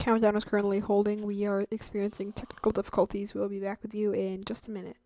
Countdown is currently holding. We are experiencing technical difficulties. We'll be back with you in just a minute.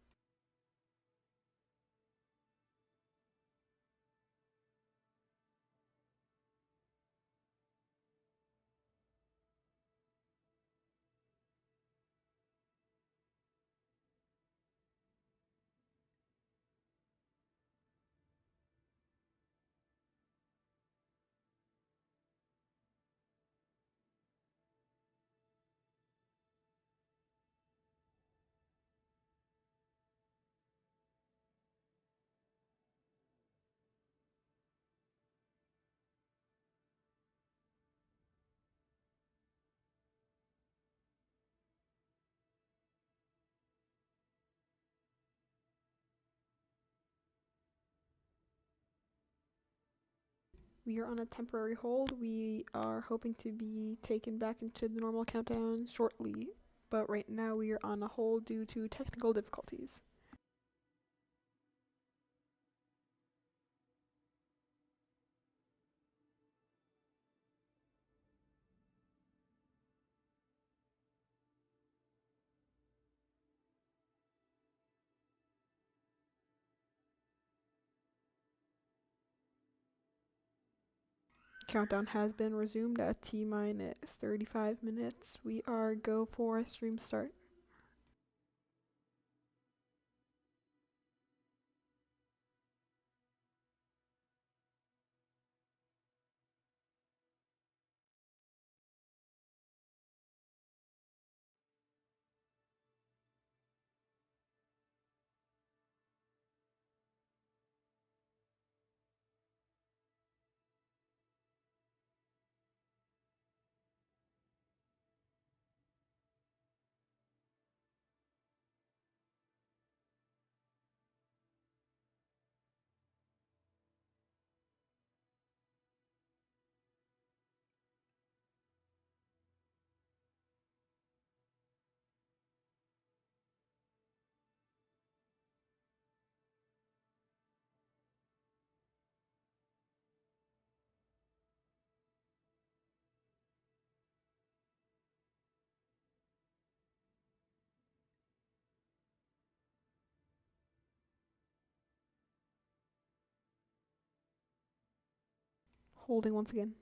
We are on a temporary hold. We are hoping to be taken back into the normal countdown shortly, but right now we are on a hold due to technical difficulties. Countdown has been resumed at T-minus 35 minutes. We are go for stream start. Holding once again.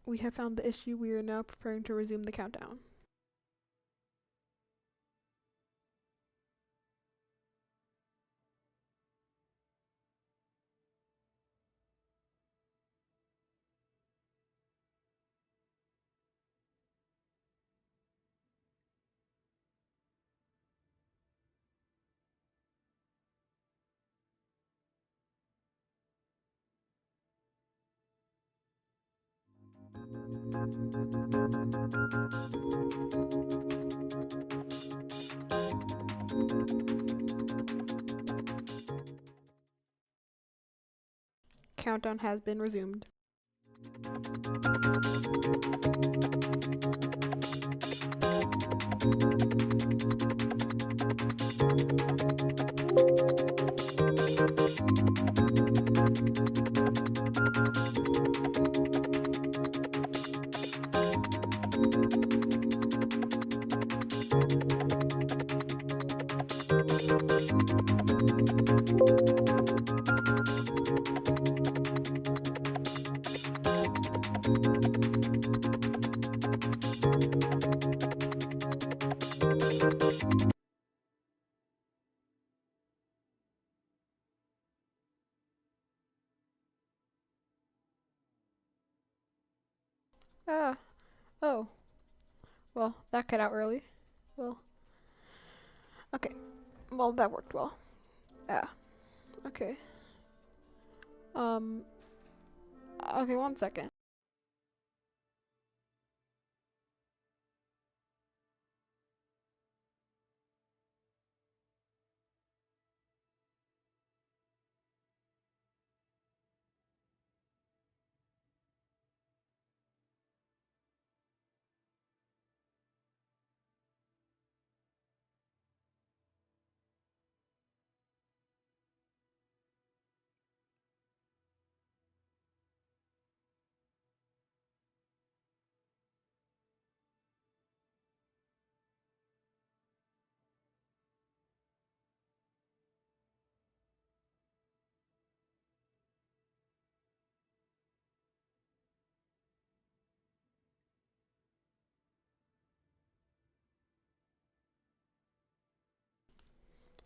We have found the issue. We are now preparing to resume the countdown. Countdown has been resumed. Ah. Oh. Well, that cut out early. Well. Okay. Well, that worked well. Yeah. Okay. Okay, 1 second.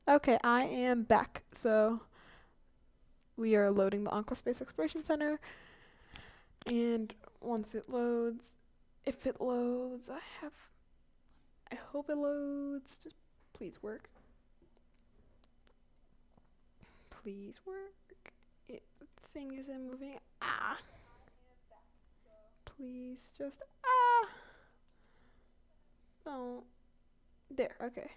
Okay, I am back. So we are loading the Onkla Space Exploration Center, and once it loads, if it loads, I hope it loads. Just please work. Please work. The thing isn't moving. Ah. Please just no. There. Okay.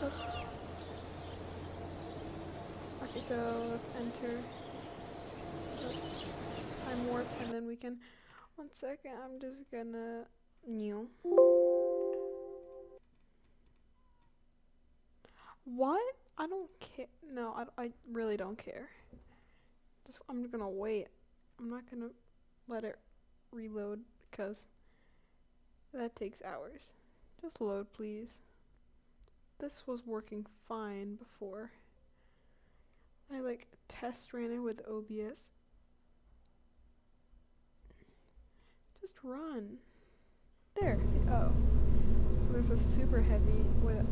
Let's. Okay, so let's enter. Let's time warp, and then we can. 1 second. I'm just gonna new. What? I don't care. No, I really don't care. I'm gonna wait. I'm not gonna let it reload because that takes hours. Just load, please. This was working fine before. I test ran it with OBS. Just run. There. See, oh. So there's a super heavy with.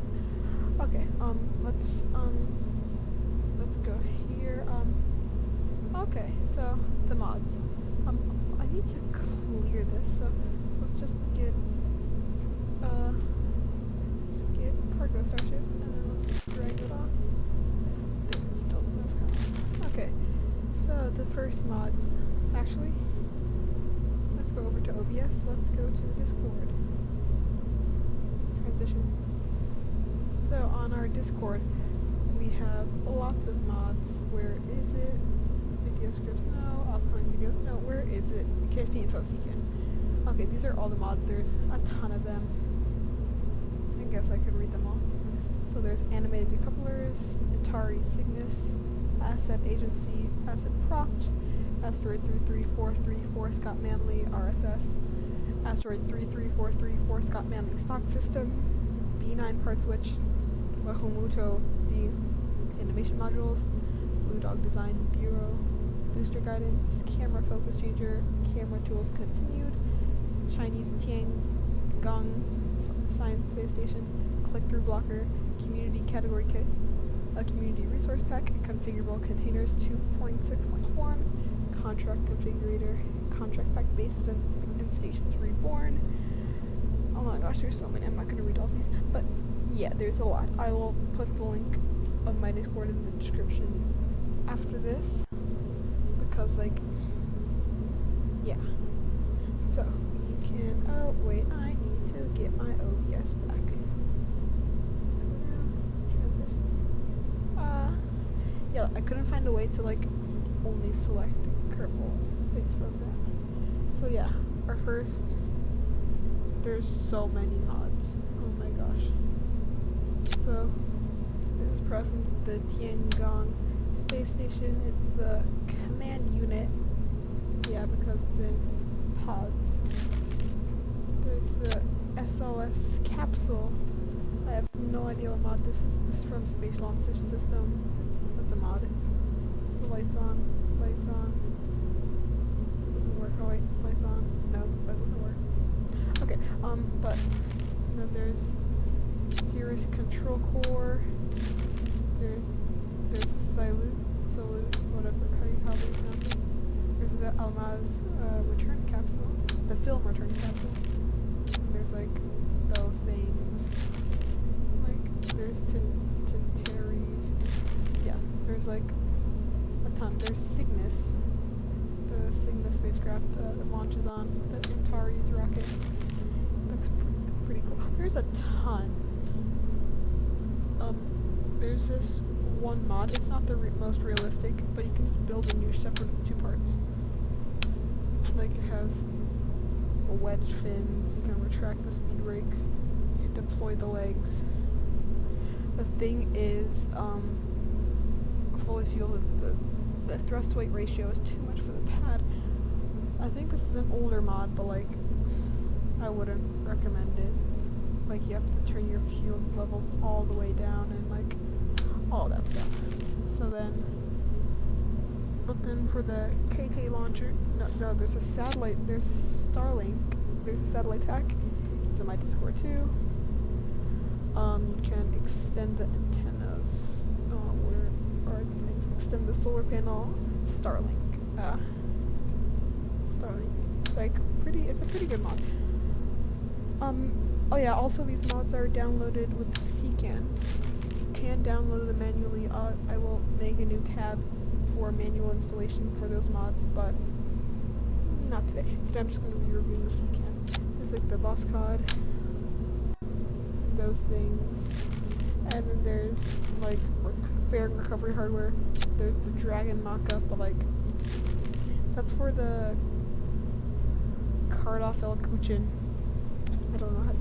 Okay. Let's go here. Okay. So the mods. I need to clear this. So let's just get cargo starship, and then let's drag it off. There's still no sky. Okay. So the first mods. Actually, let's go over to OBS. Let's go to Discord. Transition. So on our Discord, we have lots of mods. Where is it? Video scripts? No. Upcoming video? No. Where is it? KSP info seeking. Okay, these are all the mods. There's a ton of them. I guess I could read them all. So there's animated decouplers, Atari Cygnus, Asset Agency, Asset Props, Asteroid 33434 Scott Manley RSS, Asteroid 33434 Scott Manley Stock System, B9 Part Switch, Wahumuto D Animation Modules, Blue Dog Design Bureau, Booster Guidance, Camera Focus Changer, Camera Tools Continued, Chinese Tiangong Science Space Station, Click-Through Blocker, Community Category Kit, a Community Resource Pack, Configurable Containers 2.6.1, Contract Configurator, Contract Pack Bases and Stations Reborn. Oh my gosh, there's so many. I'm not going to read all these, but yeah, there's a lot. I will put the link of my Discord in the description after this, because yeah. So we can. Oh wait, I need to get my OBS back. Let's go down. Transition. Yeah, I couldn't find a way to only select Kerbal Space Program. So yeah, our first. There's so many mods. Oh my gosh. So this is probably from the Tiangong Space Station. It's the command unit. Yeah, because it's in pods. There's the SLS capsule. I have no idea what mod this is. This is from Space Launcher System. That's a mod. So lights on, lights on. Doesn't work. Oh wait, lights on. No, that doesn't work. Okay, but then there's Cirrus Control Core. There's Salute, whatever, how do you pronounce it? There's the Almaz return capsule, the film return capsule. There's like those things. Like there's Tintaries. Yeah, there's like a ton. There's Cygnus, the Cygnus spacecraft that launches on the Antares rocket. Looks pretty cool. There's a ton. There's this one mod. It's not the most realistic, but you can just build a new Shepherd with 2 parts. Like it has wedge fins. You can retract the speed brakes. You can deploy the legs. The thing is, fully fueled. The thrust to weight ratio is too much for the pad. I think this is an older mod, but like I wouldn't recommend it. Like you have to turn your fuel levels all the way down and like all that stuff. So then, but then for the KK launcher, no, there's a satellite. There's Starlink. There's a satellite tech. It's in my Discord too. You can extend the antennas. Where are the things? Extend the solar panel. Starlink. Starlink. It's like It's a pretty good mod. Oh yeah. Also, these mods are downloaded with CCAN. You can download them manually. I will make a new tab for manual installation for those mods, but not today. Today I'm just going to be reviewing the CCAN. There's like the boss cod, those things, and then there's like fairing recovery hardware. There's the Dragon mock-up, but like that's for the Cardoff El Kuchin. I don't know how.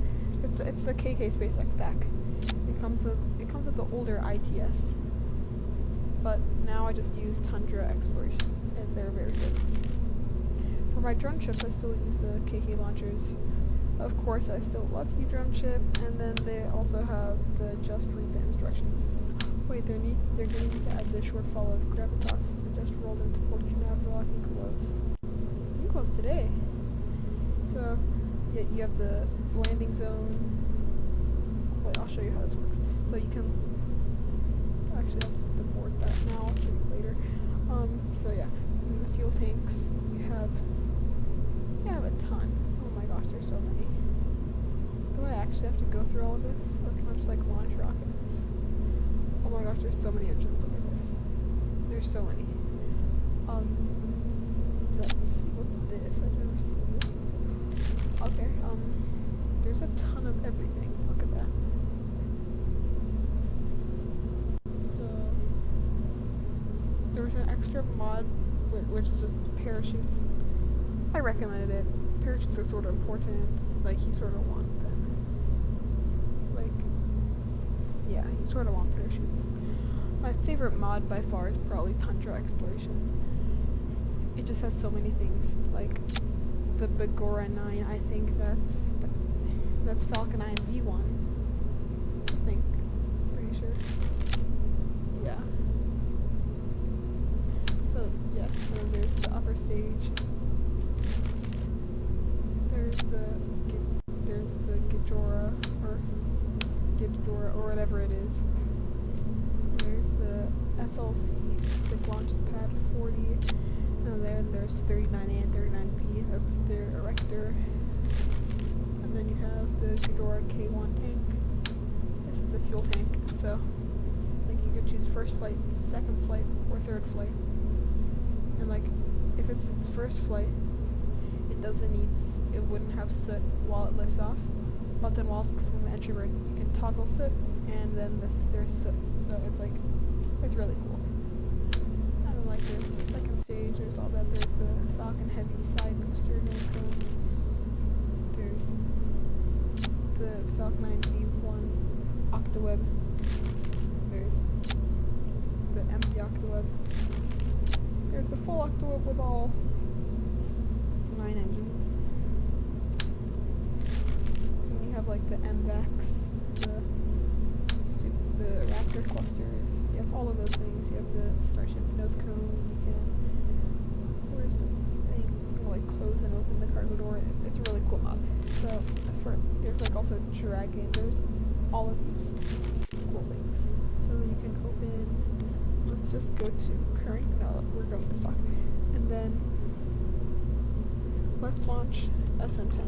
It's the KK SpaceX pack. It comes with the older ITS, but now I just use Tundra Exploration, and they're very good. For my drone ship, I still use the KK launchers. Of course, I still love you, drone ship, and then they also have the just read the instructions. Wait, they're going to need to add the shortfall of gravitas that just rolled into Port Canaveral. I think it was today. So, yeah, you have the landing zone. Wait, I'll show you how this works. So you can, actually I'll just abort that now, I'll show you later. So yeah, in the fuel tanks, you have a ton. Oh my gosh, there's so many. Do I actually have to go through all of this? Or can I just like launch rockets? Oh my gosh, there's so many engines. Look at this. There's so many. Let's see, what's this? I've never seen this before. Okay, there's a ton of everything. Look at that. So, there's an extra mod, which is just parachutes. I recommended it. Parachutes are sort of important. Like, you sort of want them. Like, yeah, you sort of want parachutes. My favorite mod by far is probably Tundra Exploration. It just has so many things. Like, the Begora 9, I think that's Falcon 9 V1. I think. Pretty sure. Yeah. So, yeah, so there's the upper stage. There's the Gidora, or whatever it is. There's the SLC SIG launch pad 40. And then there's 39A and 39B, that's their erector. And then you have the Gidora K1 tank. This is the fuel tank, so like you could choose first flight, second flight, or third flight. And like, if it's its first flight, it wouldn't have soot while it lifts off. But then while from the entry burn, you can toggle soot, and then there's soot. So it's really cool. Like there's the second stage, there's all that, there's the Falcon Heavy side booster nose cones, there's the Falcon 9 V1 Octaweb, there's the empty Octaweb, there's the full Octaweb with all 9 engines, and you have like the MVAX, the Raptor clusters, you have all of those things. You have the Starship nose cone, where's the thing? You can like close and open the cargo door. It's a really cool mod. So there's like also Dragon, there's all of these cool things. So you can open, let's just go to current, no, we're going to stock. And then let's launch SN10.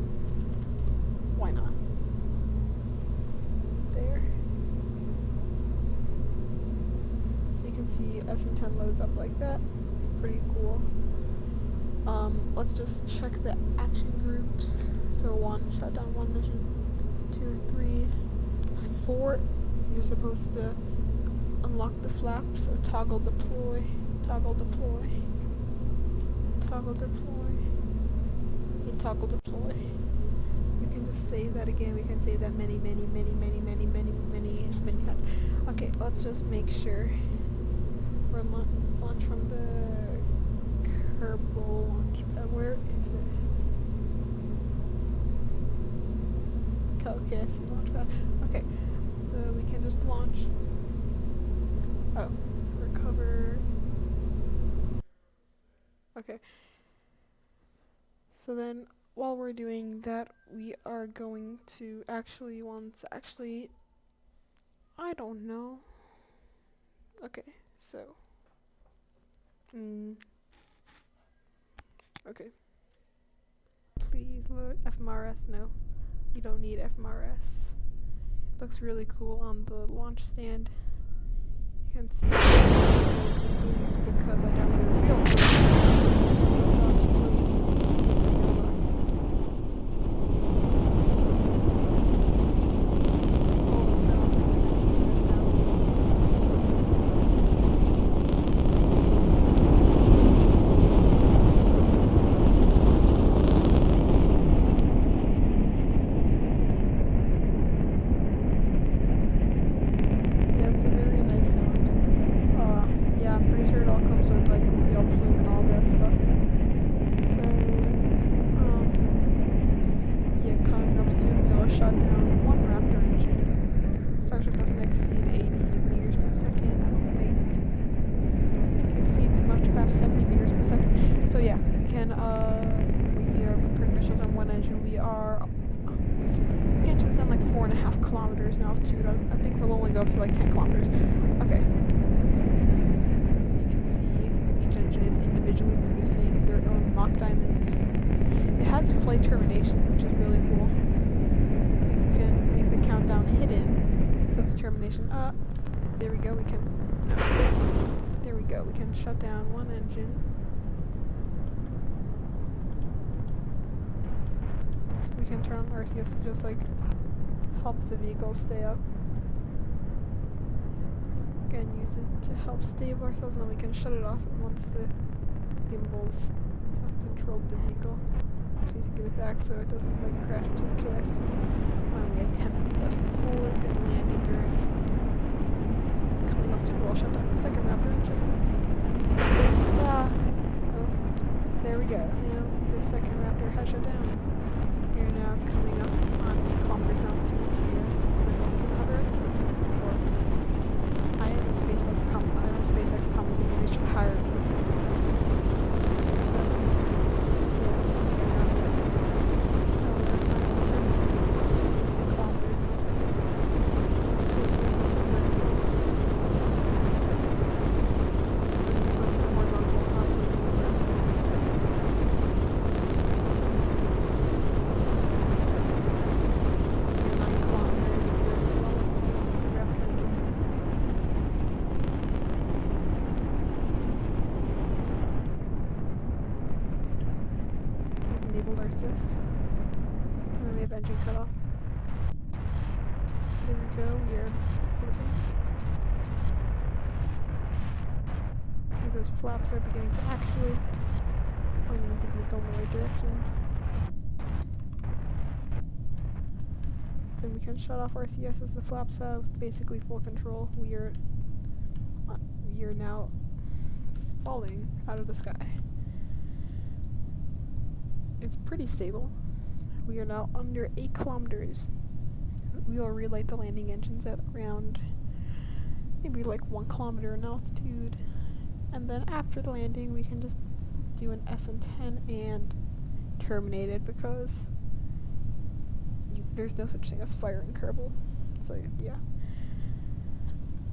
Why not? There. So you can see SN10 loads up like that. It's pretty cool. Let's just check the action groups. So 1, shut down 1 mission. 2, 3, 4. You're supposed to unlock the flaps. So toggle deploy, toggle deploy, toggle deploy, and toggle deploy. We can just save that again. We can save that many times. Okay, let's just make sure. Let's launch from the Kerbal launch pad. Where is it? Okay, I see launch pad. Okay, so we can just launch. Oh, recover. Okay. So then, while we're doing that, we are going to actually I don't know. Okay, so. Okay. Please load FMRS. No, you don't need FMRS. Looks really cool on the launch stand. You can see because I downloaded real quick. So yeah, we are preparing to shut down 1 engine. We can't shut down like 4.5 kilometers now altitude. I think we'll only go up to like 10 kilometers. Okay. So you can see each engine is individually producing their own mock diamonds. It has flight termination, which is really cool. You can make the countdown hidden, so it's termination. There we go. There we go. We can shut down 1 engine. We can turn on RCS to just like help the vehicle stay up. Again, use it to help stable ourselves, and then we can shut it off once the gimbals have controlled the vehicle. Actually, to get it back so it doesn't like crash into the KSC when we attempt a flip and landing during coming up soon. We'll shut down the second Raptor engine. There we go. Now the second Raptor has shut down. We are now coming up on 8 kilometers altitude. We are going to hover. Or I am a SpaceX commentator. They should hire me. Okay, so this. And then we have engine cut off. There we go, we are flipping. See, those flaps are beginning to actuate, pointing the vehicle in the right direction. Then we can shut off RCS as the flaps have basically full control. We are now falling out of the sky. It's pretty stable. We are now under 8 kilometers. We will relight the landing engines at around maybe like 1 kilometer in altitude. And then after the landing, we can just do an SN10 and terminate it because there's no such thing as fire in Kerbal. So yeah.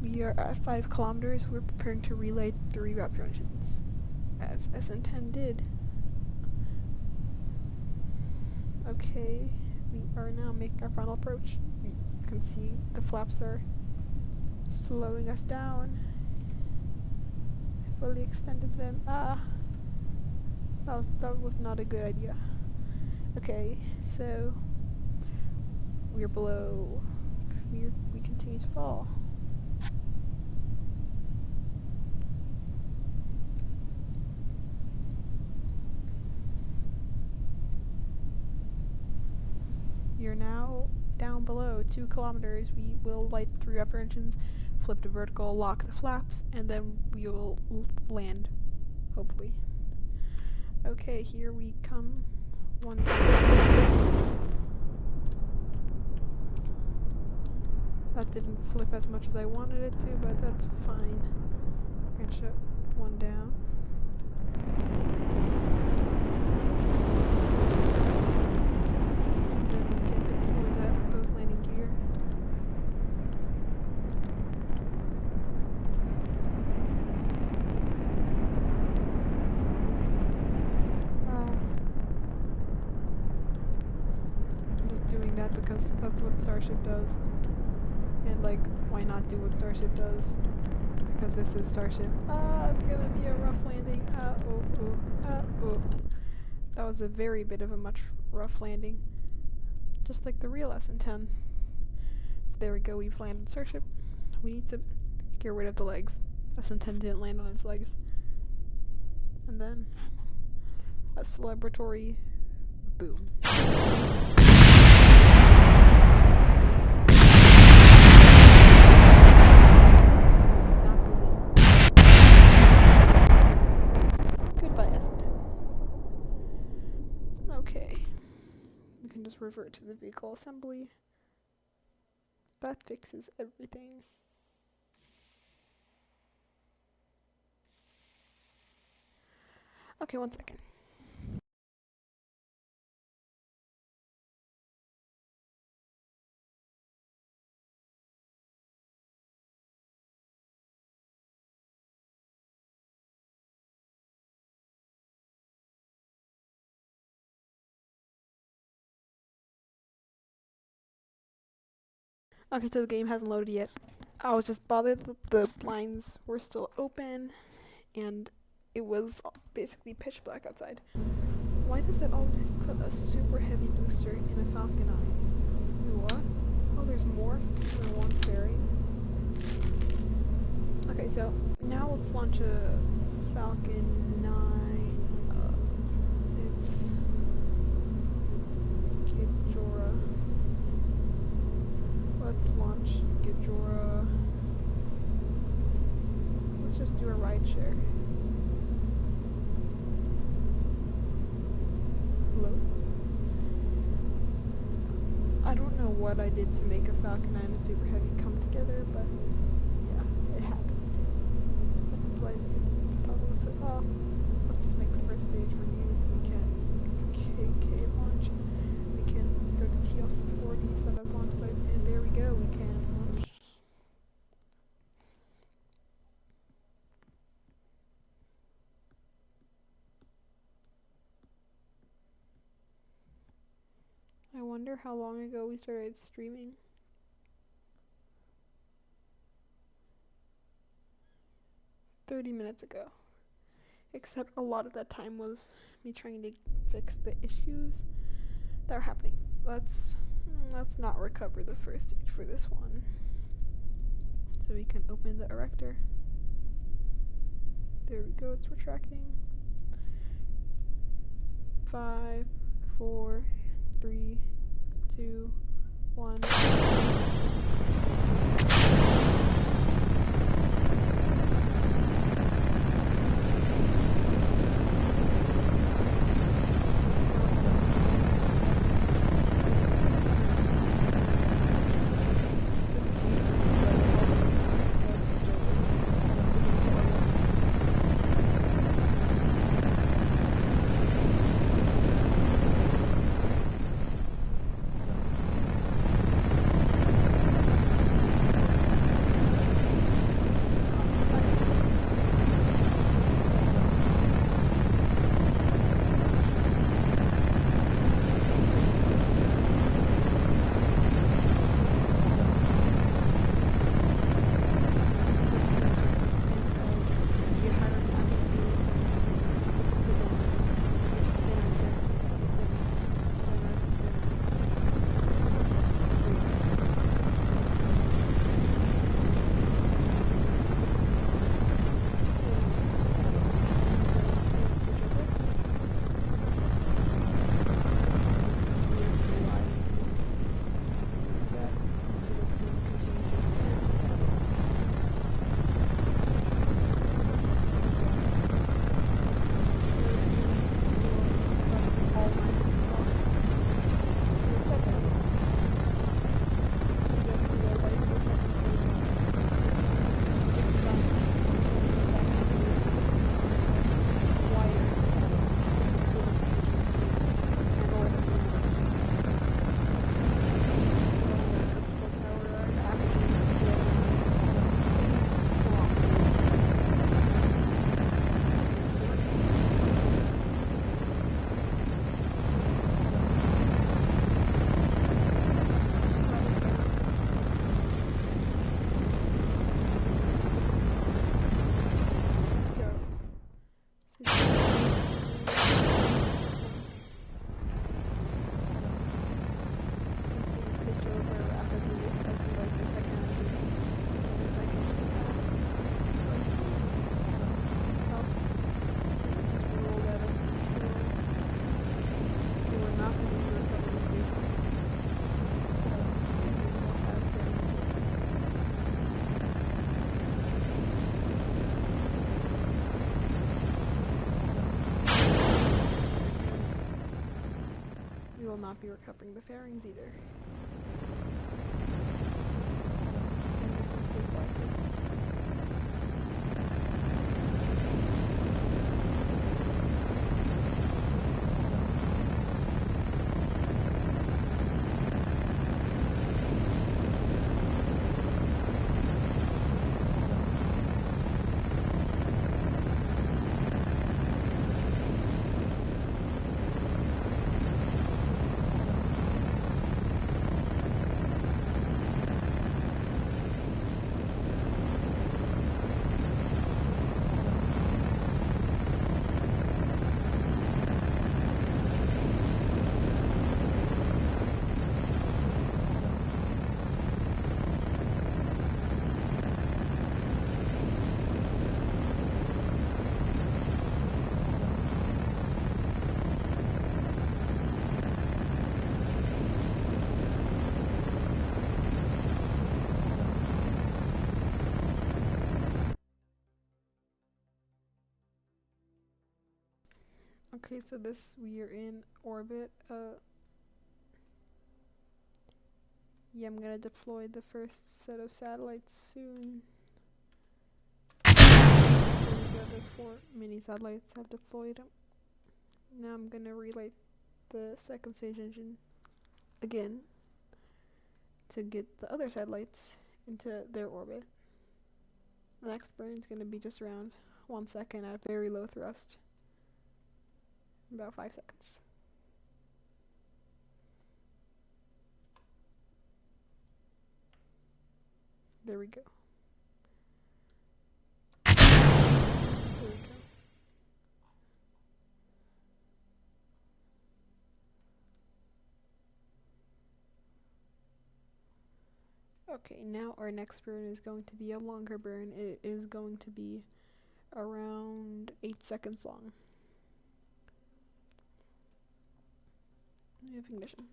We are at 5 kilometers. We're preparing to relight 3 Raptor engines, as SN10 did. Okay, we are now making our final approach. You can see the flaps are slowing us down. Fully extended them. That was not a good idea. Okay, so we're below. We continue to fall. We are now down below 2 kilometers. We will light 3 upper engines, flip to vertical, lock the flaps, and then we will land, hopefully. Okay, here we come. 1, 2. That didn't flip as much as I wanted it to, but that's fine. We're gonna shut 1 down. Those landing gear. I'm just doing that because that's what Starship does. And like, why not do what Starship does? Because this is Starship. It's gonna be a rough landing. That was a very bit of a much rough landing. Just like the real SN10. So there we go, we've landed Starship. We need to get rid of the legs. SN10 didn't land on its legs. And then a celebratory boom. It's not booming. Goodbye, SN10. Okay. We can just revert to the vehicle assembly. That fixes everything. Okay, 1 second. Okay, so the game hasn't loaded yet. I was just bothered that the blinds were still open and it was basically pitch black outside. Why does it always put a super heavy booster in a Falcon 9? What? Oh, there's more than one fairing. Okay, so now let's launch a Falcon 9. It's Gijora. Let's launch Gijora. Let's just do a ride share. Hello? I don't know what I did to make a Falcon 9 and Super Heavy come together, but yeah, it happened. So play toggle this off. Let's just make the first stage reused. We can KK launch. We can go to TLC 40, set as launch site, and there we go, we can launch. I wonder how long ago we started streaming. .30 minutes ago. Except a lot of that time was me trying to fix the issues that are happening. Let's not recover the first stage for this one. So we can open the erector. There we go, it's retracting. 5, 4, 3, 2, 1. will not be recovering the fairings either. I'm just gonna stay quiet then. Okay, so we are in orbit. Yeah, I'm gonna deploy the first set of satellites soon. There we go, those 4 mini satellites have deployed. Now I'm gonna relay the second stage engine again to get the other satellites into their orbit. The next burn is gonna be just around 1 second at very low thrust. About 5 seconds. There we go. There we go. Okay, now our next burn is going to be a longer burn. It is going to be around 8 seconds long. We have ignition.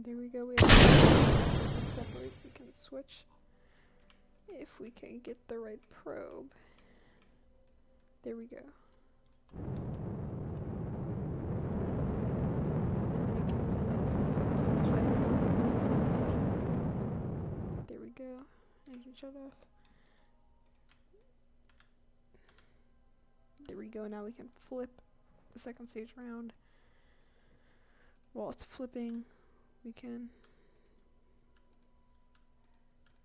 There we go. We can separate. We can switch. If we can get the right probe. There we go. And then I can send it to there we go. Engine shut off. There we go. Now we can flip the second stage around. While it's flipping, we can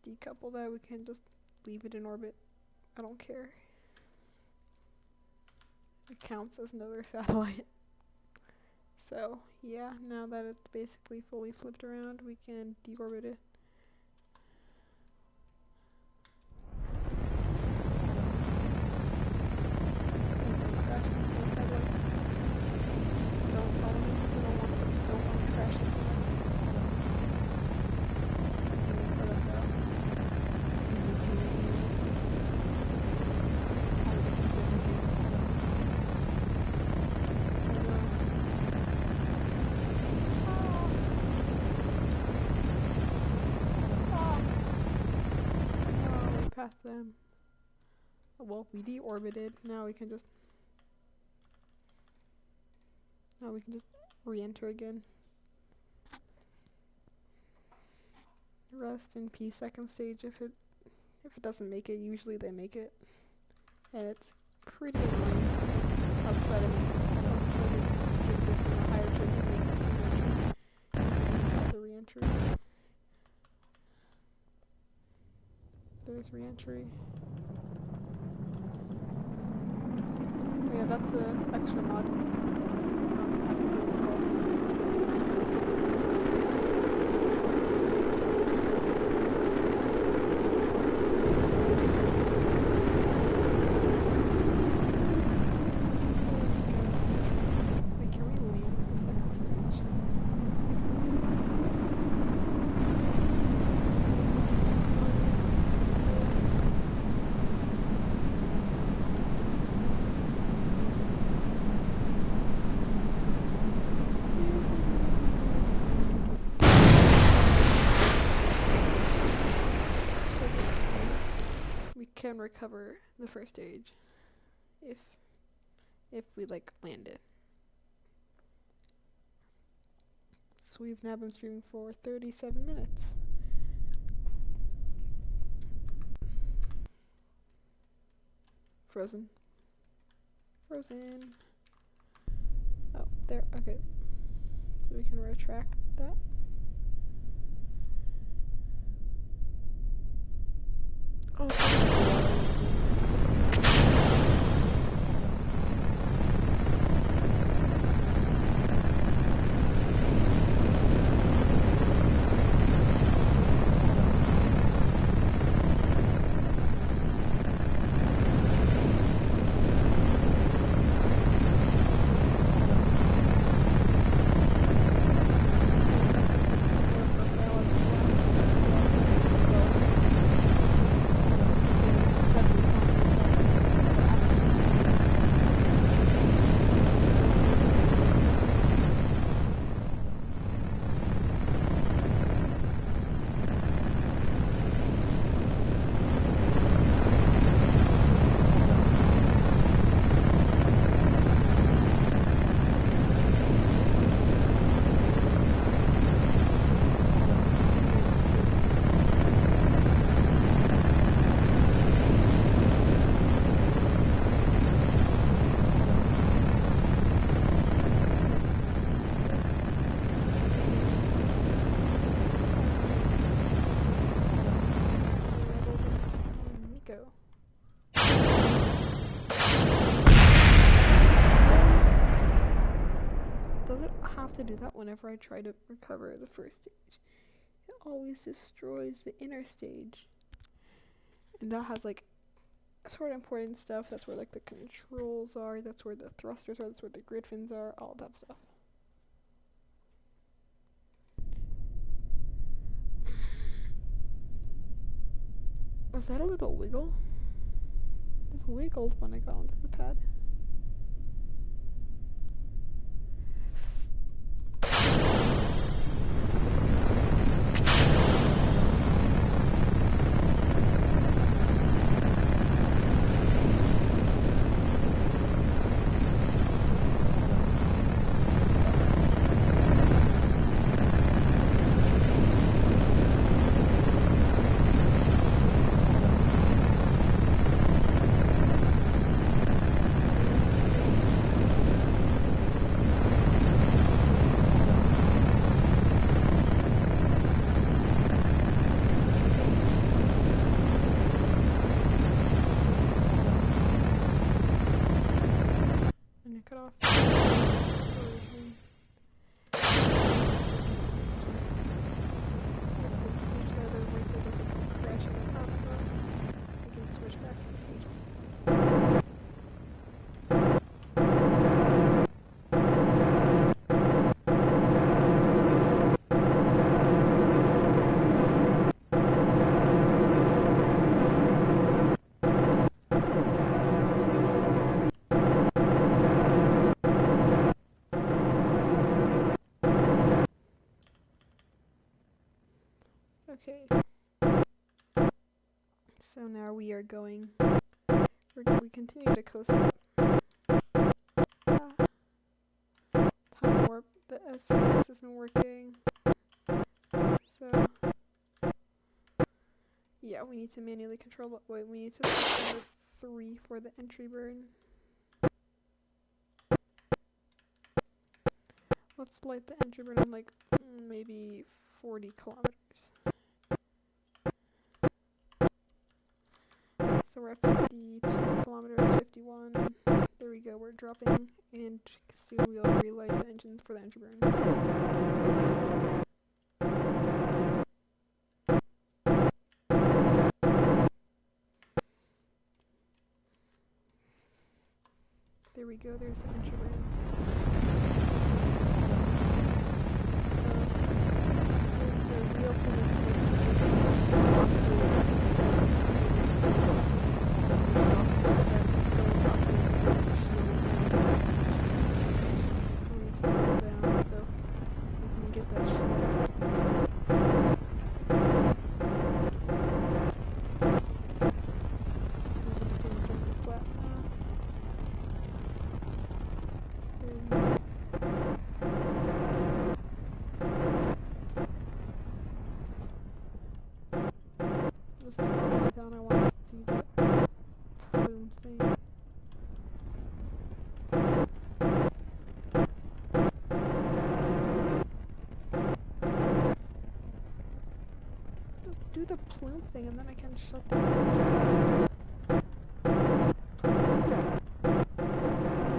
decouple that. We can just leave it in orbit. I don't care. It counts as another satellite. So yeah, now that it's basically fully flipped around, we can deorbit it. Please don't crash into those satellites. Just don't own it. Just don't want to crash into them. Aiming for them though. Hard to see them again. Past them. Well, we deorbited. Now we can just re-enter again. Rest in peace, second stage. If it doesn't make it, usually they make it, and it's pretty annoying. Let's try to give this one a higher chance of making re-entry. If it even has a re-entry. There's re-entry. Oh yeah, that's an extra mod. I forget what it's called. Wait, can we land the second stage? can recover the first stage if we like land it. So we've now been streaming for 37 minutes. Frozen. Oh, there, okay. So we can retract that. Oh, Does it have to do that whenever I try to recover the first stage? It always destroys the inner stage. And that has like sort of important stuff. That's where like the controls are, that's where the thrusters are, that's where the grid fins are, all that stuff. Was that a little wiggle? It wiggled when I got onto the pad. Okay. So now we are going. We continue to coast up. Time warp. The SAS isn't working. So yeah, we need to manually control. Wait, we need to set number 3 for the entry burn. Let's light the entry burn on like maybe 40 kilometers. So we're at 52 kilometers, 51. There we go, we're dropping, and soon we'll relight the engines for the entry burn. There we go, there's the entry burn. So, the real fluid switch is really cool, as you can see. The exhaust can start going upwards and the shield around the first stage. So we need to throw it down so we can get that shield. just all the way down. I want to see that plume thing. Just do the plume thing and then I can shut down.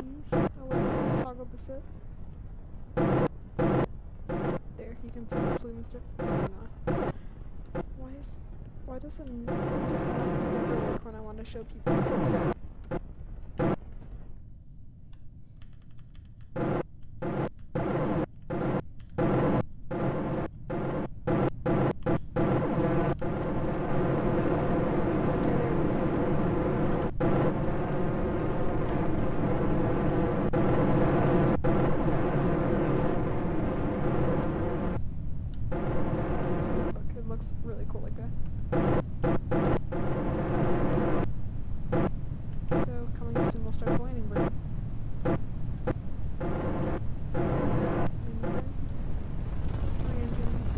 Please. Oh, wait, I have to toggle this up. There, you can see the plumes just. Not. Why does nothing ever work when I want to show people stuff? Really cool like that. So coming soon we'll start the landing burn. Three engines.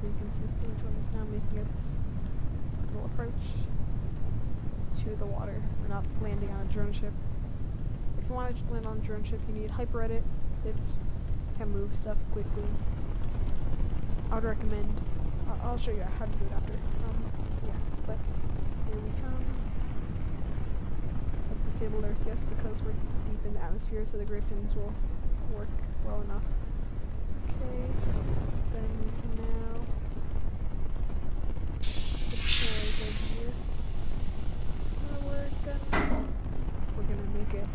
You can see stage 1 is now making its little approach to the water. We're not landing on a drone ship. If you want to land on a drone ship, you need hyper edit. It can move stuff quickly. I would recommend. I'll show you how to do it after. Yeah, but here we come. I've disabled Earth, yes, because we're deep in the atmosphere, so the griffins will work well enough. Okay, then we can now deploy right here. We're gonna make it.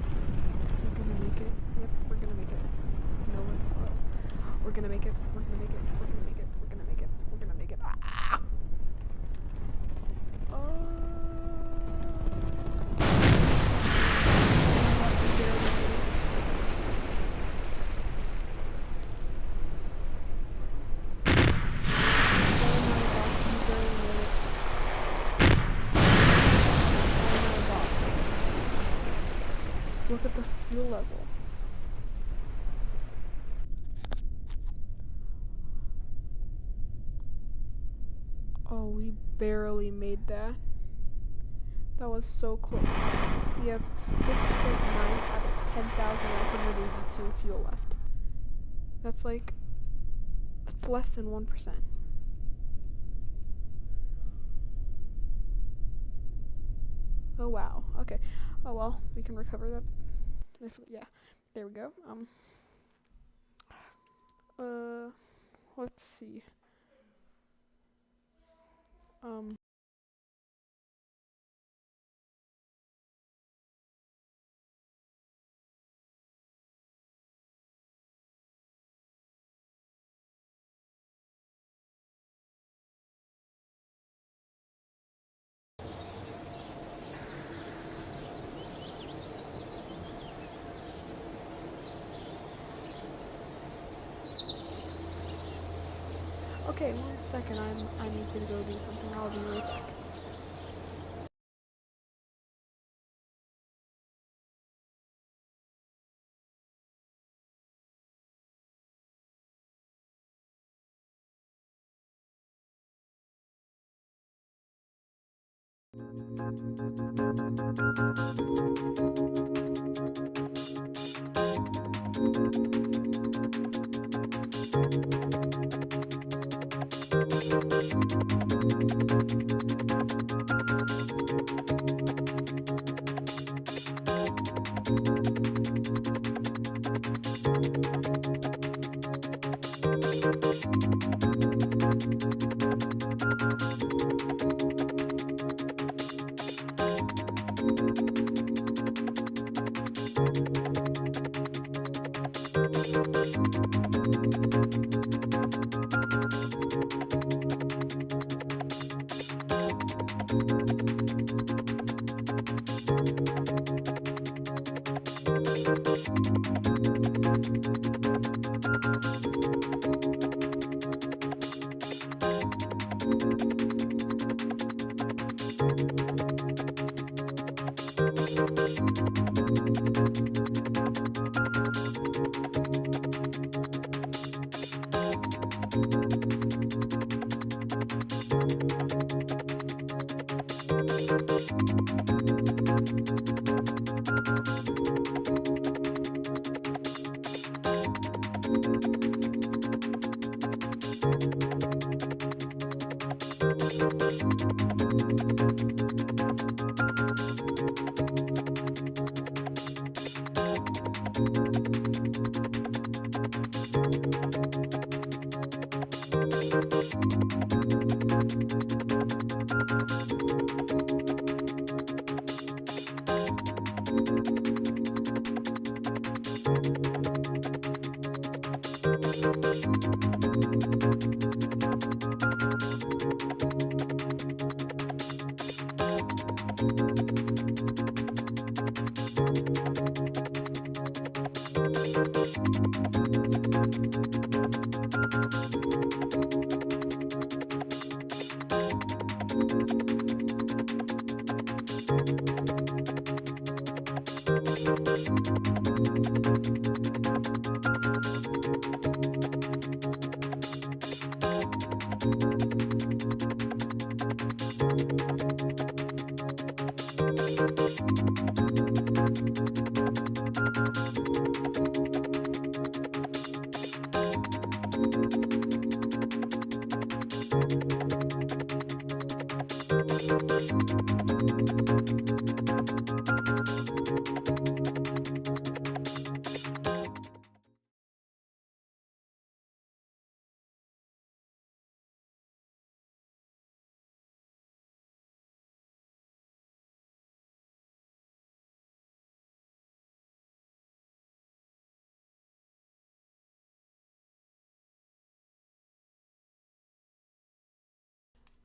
We're gonna make it. Yep, we're gonna make it. No, we're gonna make it. We're gonna make it. We're gonna make it. We're gonna make it. We're gonna make it. Ah! Look at the fuel level. Oh, we barely made that. That was so close. We have 6.9 out of 10,182 fuel left. That's like, it's less than 1%. Oh wow, okay. Oh well, we can recover that. Yeah, there we go. Let's see. Okay, 1 second, I need to go do something. I'll be right back.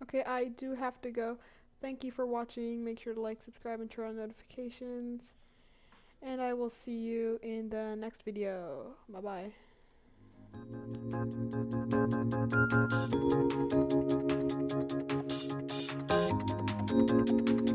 Okay, I do have to go. Thank you for watching. Make sure to like, subscribe, and turn on notifications. And I will see you in the next video. Bye bye.